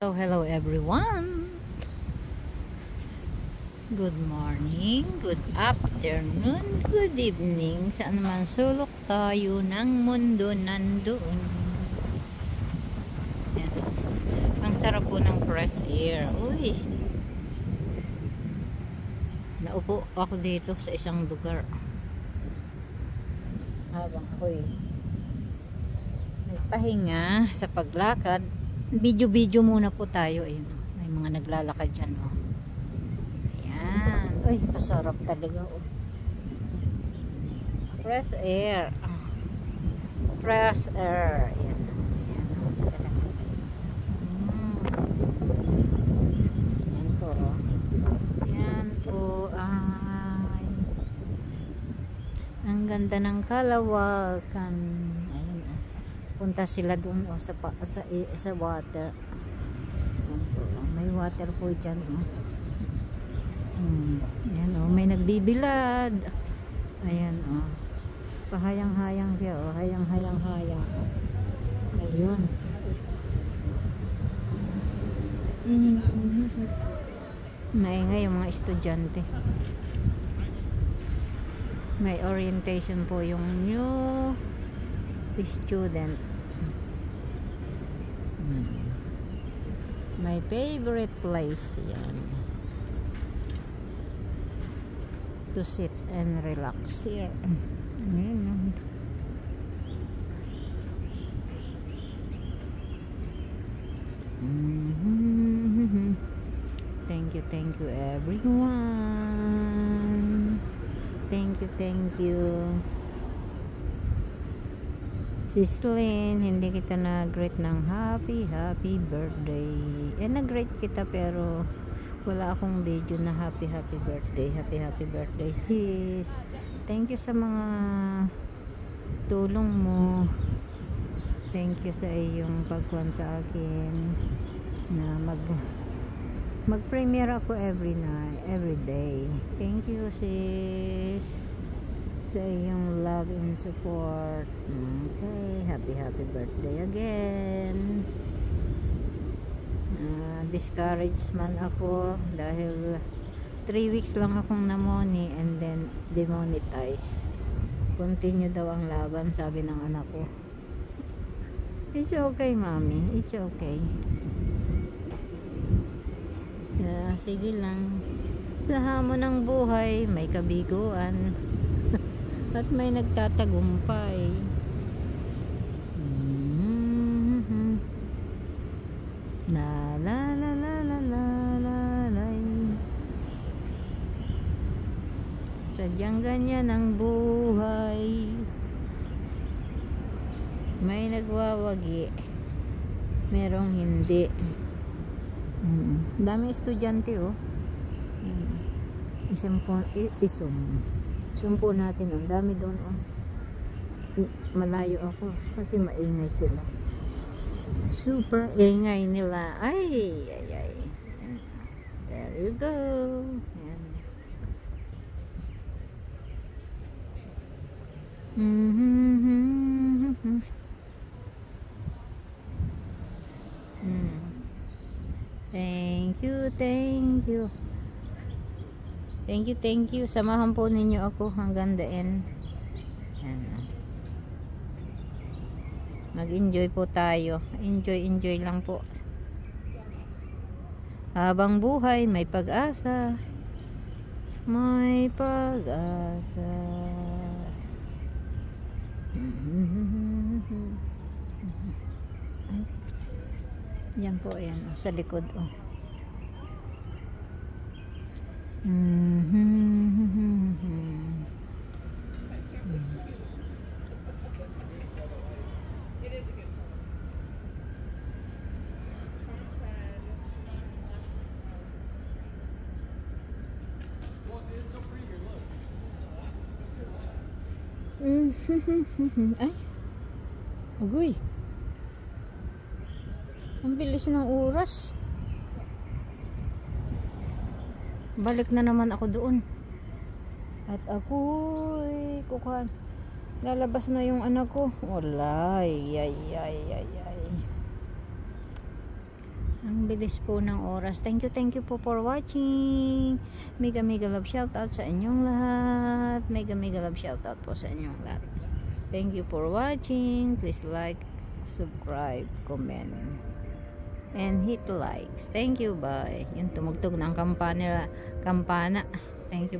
So hello everyone. Good morning, good afternoon, good evening. Saan man sulok tayo ng mundo nandoon. Yan. Ang sarap po ng fresh air. Uy. Naupo ako dito sa isang lugar. Habang ako'y nagpahinga sa paglakad. Video muna po tayo. Ayun. May mga naglalakad dyan. Oh. Ayan. Ay, kasarap talaga. Oh. Fresh air. Fresh air. Ayan. Ayan. Ayan po. Oh. Ayan po. Ay. Ang ganda ng kalawakan. Punta sila doon sa water. Ayan po, may water po dyan. Ayan, may nagbibilad. Ayan, pahayang-hayang siya. Hayang-hayang. Ayun. Maingay yung mga estudyante. May orientation po yung new student. My favorite place yan to sit and relax here. Ayan. Thank you everyone. Thank you. Sislin, hindi kita na-greet ng happy birthday. Na-greet kita pero wala akong video na happy birthday. Happy birthday sis. Thank you sa mga tulong mo. Thank you sa iyong pagkuhan sa akin na mag-premiere ako every day. Thank you sis sa iyong love and support. Okay, happy birthday again. Discouraged man ako dahil 3 weeks lang akong namoni and then demonetize. Continue daw ang laban, sabi ng anak ko. It's okay, mommy. It's okay. Sige lang. Sa hamon ng buhay, may kabiguan. At may nagtatagumpay. La. Sadyang ganyan ang buhay. May nagwawagi. Merong hindi. Daming estudyante oh. Sumpo natin, ang dami doon malayo ako kasi maingay sila, super ingay nila. Ay. There you go. Ayan. Thank you. Samahan po ninyo ako hanggang the end. Mag-enjoy po tayo. Enjoy lang po. Habang buhay, may pag-asa. May pag-asa. Yan po, ayan. Sa likod, oh. Ay, agoy, ang bilis ng oras. Balik na naman ako doon at ako'y kukuhan. Lalabas na yung anak ko. Wala. Ay. Ang bilis po ng oras. Thank you po for watching. Mega love shoutout sa inyong lahat. Mega love shoutout po sa inyong lahat. Thank you for watching. Please like, subscribe, comment, and hit likes. Thank you, bye. Yung tumugtog ng kampana. Thank you.